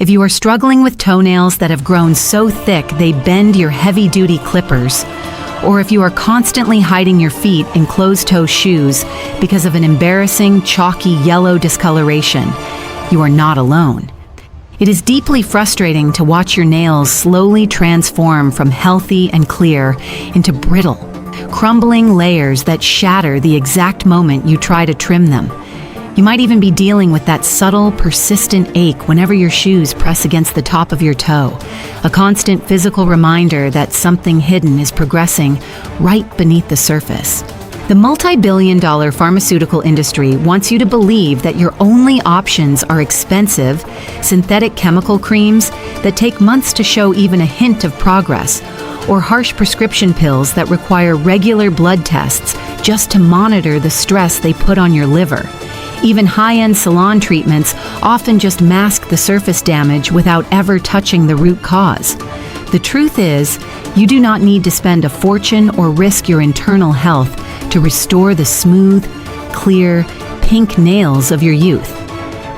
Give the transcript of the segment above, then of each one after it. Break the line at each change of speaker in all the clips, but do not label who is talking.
If you are struggling with toenails that have grown so thick they bend your heavy-duty clippers, or if you are constantly hiding your feet in closed-toe shoes because of an embarrassing, chalky yellow discoloration, you are not alone. It is deeply frustrating to watch your nails slowly transform from healthy and clear into brittle, crumbling layers that shatter the exact moment you try to trim them. You might even be dealing with that subtle, persistent ache whenever your shoes press against the top of your toe, a constant physical reminder that something hidden is progressing right beneath the surface. The multi-billion-dollar pharmaceutical industry wants you to believe that your only options are expensive, synthetic chemical creams that take months to show even a hint of progress, or harsh prescription pills that require regular blood tests just to monitor the stress they put on your liver. Even high-end salon treatments often just mask the surface damage without ever touching the root cause. The truth is, you do not need to spend a fortune or risk your internal health to restore the smooth, clear, pink nails of your youth.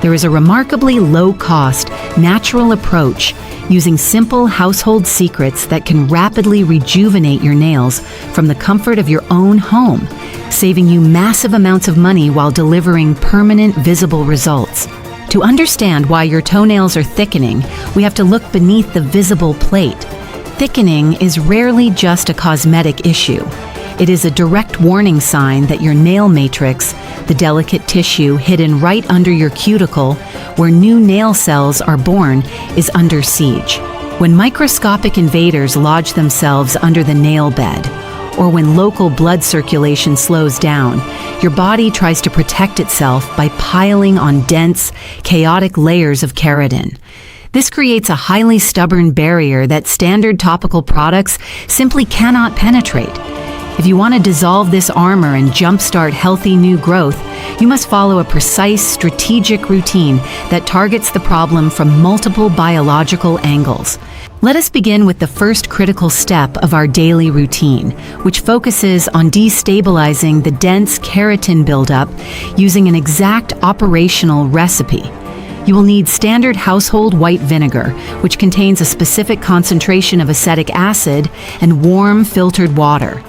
There is a remarkably low-cost, natural approach using simple household secrets that can rapidly rejuvenate your nails from the comfort of your own home, saving you massive amounts of money while delivering permanent, visible results. To understand why your toenails are thickening, we have to look beneath the visible plate. Thickening is rarely just a cosmetic issue. It is a direct warning sign that your nail matrix, the delicate tissue hidden right under your cuticle, where new nail cells are born, is under siege. When microscopic invaders lodge themselves under the nail bed, or when local blood circulation slows down, your body tries to protect itself by piling on dense, chaotic layers of keratin. This creates a highly stubborn barrier that standard topical products simply cannot penetrate. If you want to dissolve this armor and jumpstart healthy new growth, you must follow a precise, strategic routine that targets the problem from multiple biological angles. Let us begin with the first critical step of our daily routine, which focuses on destabilizing the dense keratin buildup using an exact operational recipe. You will need standard household white vinegar, which contains a specific concentration of acetic acid, and warm filtered water.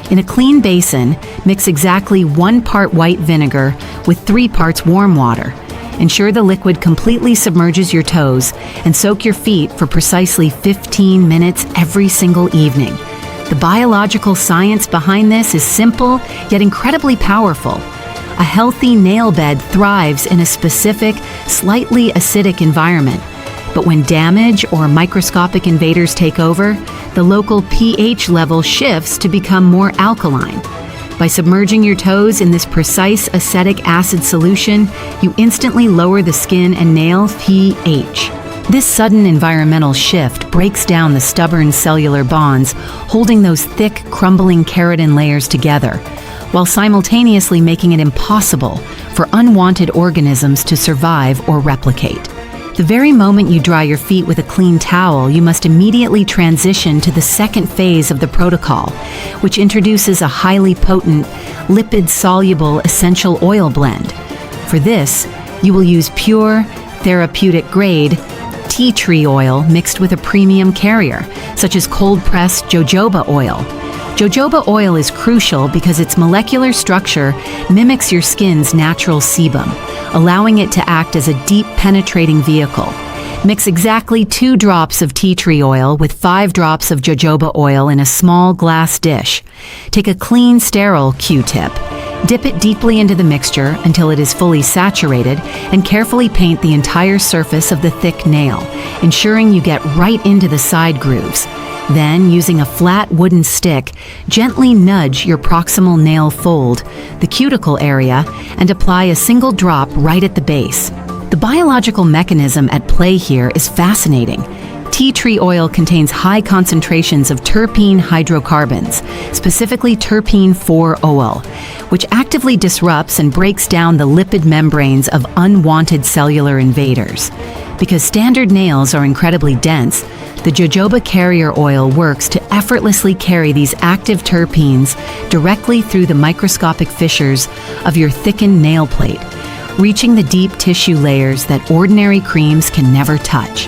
In a clean basin, mix exactly 1 part white vinegar with 3 parts warm water. Ensure the liquid completely submerges your toes and soak your feet for precisely 15 minutes every single evening. The biological science behind this is simple yet incredibly powerful. A healthy nail bed thrives in a specific, slightly acidic environment. But when damage or microscopic invaders take over, the local pH level shifts to become more alkaline. By submerging your toes in this precise acetic acid solution, you instantly lower the skin and nail pH. This sudden environmental shift breaks down the stubborn cellular bonds holding those thick, crumbling keratin layers together, while simultaneously making it impossible for unwanted organisms to survive or replicate. The very moment you dry your feet with a clean towel, you must immediately transition to the second phase of the protocol, which introduces a highly potent, lipid-soluble essential oil blend. For this, you will use pure, therapeutic-grade tea tree oil mixed with a premium carrier, such as cold-pressed jojoba oil. Jojoba oil is crucial because its molecular structure mimics your skin's natural sebum, allowing it to act as a deep penetrating vehicle. Mix exactly 2 drops of tea tree oil with 5 drops of jojoba oil in a small glass dish. Take a clean, sterile Q-tip. Dip it deeply into the mixture until it is fully saturated and carefully paint the entire surface of the thick nail, ensuring you get right into the side grooves. Then, using a flat wooden stick, gently nudge your proximal nail fold, the cuticle area, and apply a single drop right at the base. The biological mechanism at play here is fascinating. Tea tree oil contains high concentrations of terpene hydrocarbons, specifically terpene 4-OL, which actively disrupts and breaks down the lipid membranes of unwanted cellular invaders. Because standard nails are incredibly dense, the jojoba carrier oil works to effortlessly carry these active terpenes directly through the microscopic fissures of your thickened nail plate, reaching the deep tissue layers that ordinary creams can never touch.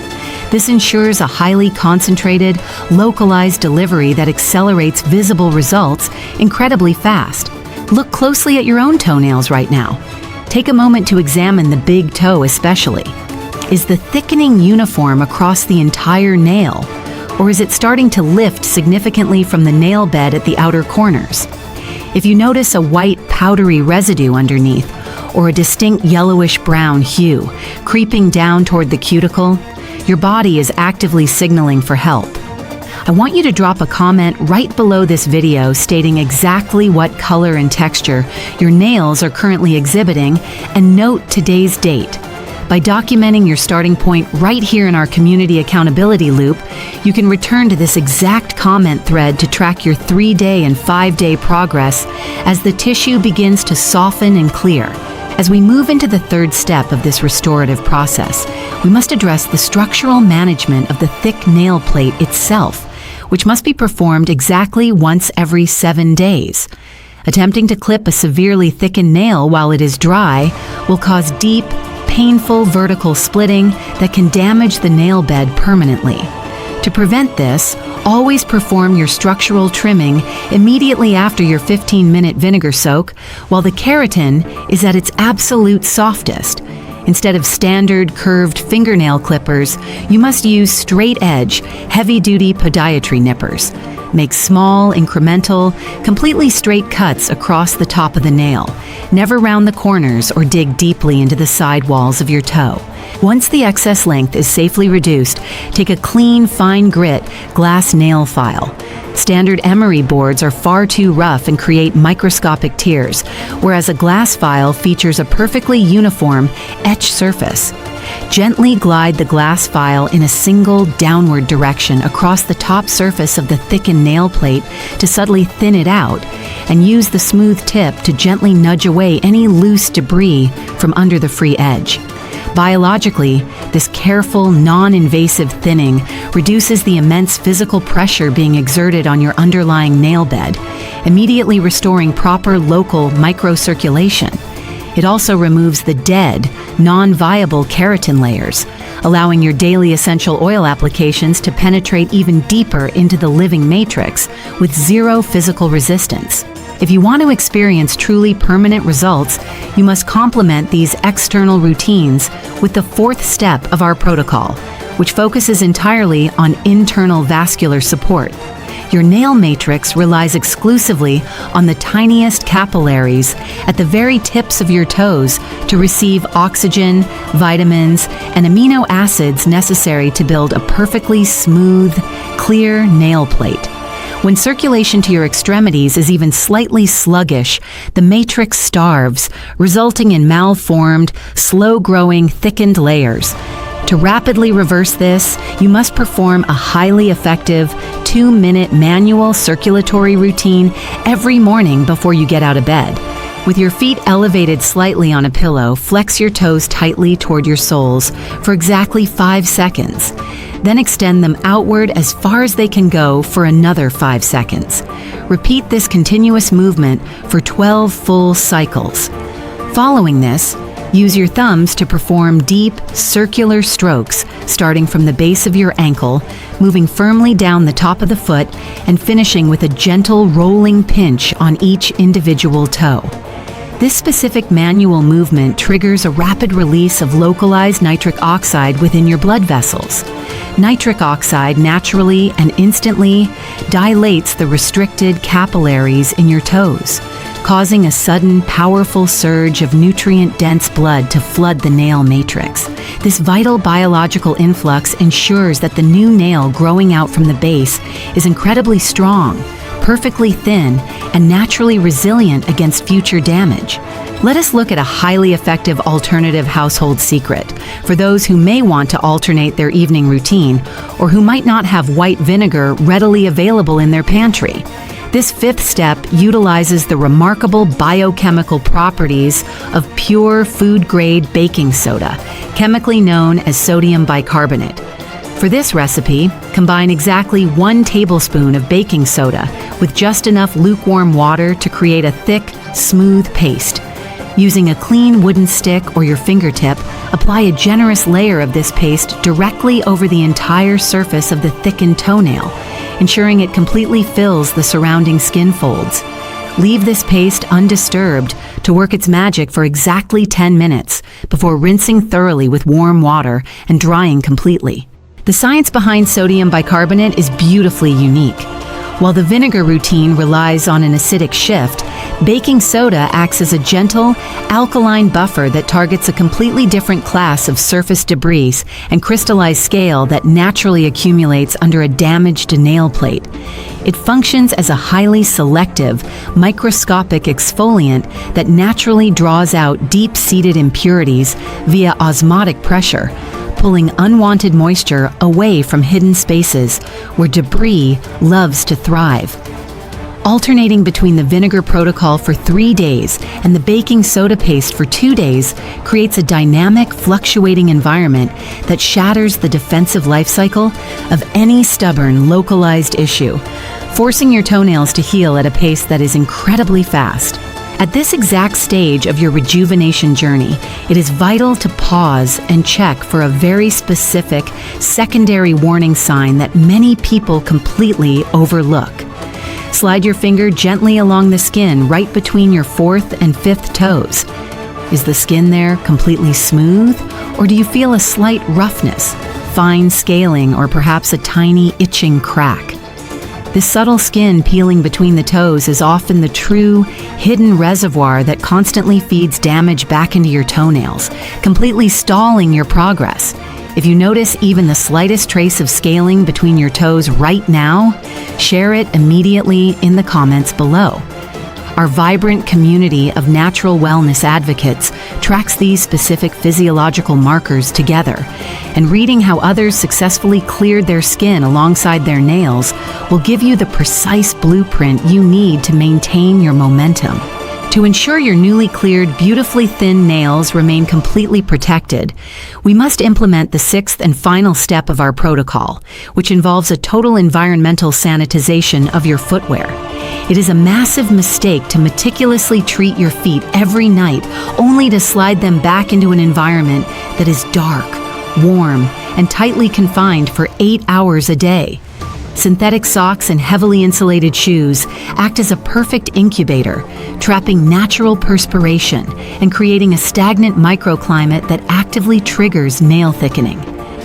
This ensures a highly concentrated, localized delivery that accelerates visible results incredibly fast. Look closely at your own toenails right now. Take a moment to examine the big toe especially. Is the thickening uniform across the entire nail, or is it starting to lift significantly from the nail bed at the outer corners? If you notice a white, powdery residue underneath, or a distinct yellowish-brown hue creeping down toward the cuticle, your body is actively signaling for help. I want you to drop a comment right below this video stating exactly what color and texture your nails are currently exhibiting, and note today's date. By documenting your starting point right here in our community accountability loop, you can return to this exact comment thread to track your 3-day and 5-day progress as the tissue begins to soften and clear. As we move into the third step of this restorative process, we must address the structural management of the thick nail plate itself, which must be performed exactly once every 7 days. Attempting to clip a severely thickened nail while it is dry will cause deep, painful vertical splitting that can damage the nail bed permanently. To prevent this, always perform your structural trimming immediately after your 15-minute vinegar soak while the keratin is at its absolute softest. Instead of standard curved fingernail clippers, you must use straight-edge, heavy-duty podiatry nippers. Make small, incremental, completely straight cuts across the top of the nail. Never round the corners or dig deeply into the side walls of your toe. Once the excess length is safely reduced, take a clean, fine grit glass nail file. Standard emery boards are far too rough and create microscopic tears, whereas a glass file features a perfectly uniform etched surface. Gently glide the glass file in a single downward direction across the top surface of the thickened nail plate to subtly thin it out, and use the smooth tip to gently nudge away any loose debris from under the free edge. Biologically, this careful, non-invasive thinning reduces the immense physical pressure being exerted on your underlying nail bed, immediately restoring proper local microcirculation. It also removes the dead, non-viable keratin layers, allowing your daily essential oil applications to penetrate even deeper into the living matrix with zero physical resistance. If you want to experience truly permanent results, you must complement these external routines with the fourth step of our protocol, which focuses entirely on internal vascular support. Your nail matrix relies exclusively on the tiniest capillaries at the very tips of your toes to receive oxygen, vitamins, and amino acids necessary to build a perfectly smooth, clear nail plate. When circulation to your extremities is even slightly sluggish, the matrix starves, resulting in malformed, slow-growing, thickened layers. To rapidly reverse this, you must perform a highly effective 2-minute manual circulatory routine every morning before you get out of bed. With your feet elevated slightly on a pillow, flex your toes tightly toward your soles for exactly 5 seconds. Then extend them outward as far as they can go for another 5 seconds. Repeat this continuous movement for 12 full cycles. Following this, use your thumbs to perform deep, circular strokes starting from the base of your ankle, moving firmly down the top of the foot, and finishing with a gentle rolling pinch on each individual toe. This specific manual movement triggers a rapid release of localized nitric oxide within your blood vessels. Nitric oxide naturally and instantly dilates the restricted capillaries in your toes, causing a sudden, powerful surge of nutrient-dense blood to flood the nail matrix. This vital biological influx ensures that the new nail growing out from the base is incredibly strong, perfectly thin, and naturally resilient against future damage. Let us look at a highly effective alternative household secret for those who may want to alternate their evening routine or who might not have white vinegar readily available in their pantry. This fifth step utilizes the remarkable biochemical properties of pure food-grade baking soda, chemically known as sodium bicarbonate. For this recipe, combine exactly 1 tablespoon of baking soda with just enough lukewarm water to create a thick, smooth paste. Using a clean wooden stick or your fingertip, apply a generous layer of this paste directly over the entire surface of the thickened toenail, ensuring it completely fills the surrounding skin folds. Leave this paste undisturbed to work its magic for exactly 10 minutes before rinsing thoroughly with warm water and drying completely. The science behind sodium bicarbonate is beautifully unique. While the vinegar routine relies on an acidic shift, baking soda acts as a gentle, alkaline buffer that targets a completely different class of surface debris and crystallized scale that naturally accumulates under a damaged nail plate. It functions as a highly selective, microscopic exfoliant that naturally draws out deep-seated impurities via osmotic pressure, pulling unwanted moisture away from hidden spaces where debris loves to thrive. Alternating between the vinegar protocol for 3 days and the baking soda paste for 2 days creates a dynamic, fluctuating environment that shatters the defensive life cycle of any stubborn, localized issue, forcing your toenails to heal at a pace that is incredibly fast. At this exact stage of your rejuvenation journey, it is vital to pause and check for a very specific secondary warning sign that many people completely overlook. Slide your finger gently along the skin right between your 4th and 5th toes. Is the skin there completely smooth, or do you feel a slight roughness, fine scaling, or perhaps a tiny itching crack? This subtle skin peeling between the toes is often the true, hidden reservoir that constantly feeds damage back into your toenails, completely stalling your progress. If you notice even the slightest trace of scaling between your toes right now, share it immediately in the comments below. Our vibrant community of natural wellness advocates tracks these specific physiological markers together, and reading how others successfully cleared their skin alongside their nails will give you the precise blueprint you need to maintain your momentum. To ensure your newly cleared, beautifully thin nails remain completely protected, we must implement the 6th and final step of our protocol, which involves a total environmental sanitization of your footwear. It is a massive mistake to meticulously treat your feet every night, only to slide them back into an environment that is dark, warm, and tightly confined for 8 hours a day. Synthetic socks and heavily insulated shoes act as a perfect incubator, trapping natural perspiration and creating a stagnant microclimate that actively triggers nail thickening.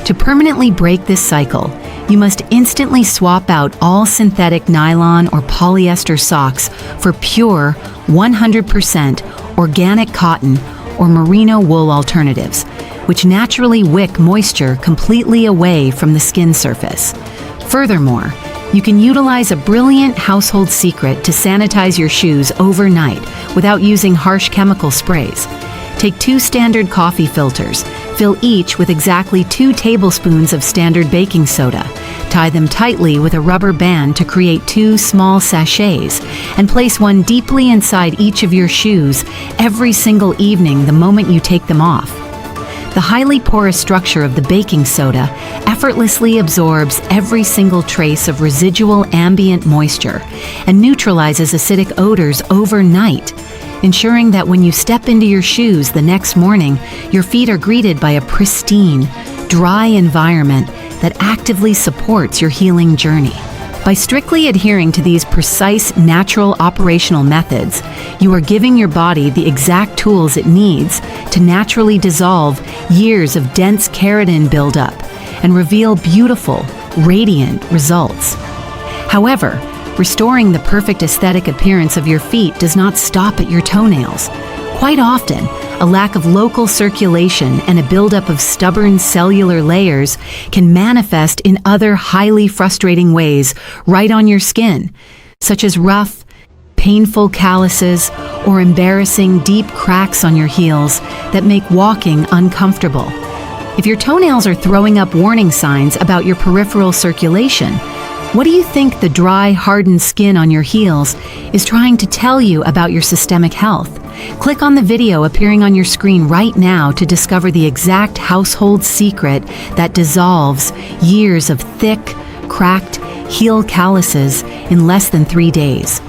To permanently break this cycle, you must instantly swap out all synthetic nylon or polyester socks for pure, 100% organic cotton or merino wool alternatives, which naturally wick moisture completely away from the skin surface. Furthermore, you can utilize a brilliant household secret to sanitize your shoes overnight without using harsh chemical sprays. Take 2 standard coffee filters, fill each with exactly 2 tablespoons of standard baking soda, tie them tightly with a rubber band to create 2 small sachets, and place one deeply inside each of your shoes every single evening the moment you take them off. The highly porous structure of the baking soda effortlessly absorbs every single trace of residual ambient moisture and neutralizes acidic odors overnight, ensuring that when you step into your shoes the next morning, your feet are greeted by a pristine, dry environment that actively supports your healing journey. By strictly adhering to these precise, natural operational methods, you are giving your body the exact tools it needs to naturally dissolve years of dense keratin buildup and reveal beautiful, radiant results. However, restoring the perfect aesthetic appearance of your feet does not stop at your toenails. Quite often, a lack of local circulation and a buildup of stubborn cellular layers can manifest in other highly frustrating ways right on your skin, such as rough, painful calluses or embarrassing deep cracks on your heels that make walking uncomfortable. If your toenails are throwing up warning signs about your peripheral circulation, what do you think the dry, hardened skin on your heels is trying to tell you about your systemic health? Click on the video appearing on your screen right now to discover the exact household secret that dissolves years of thick, cracked heel calluses in less than 3 days.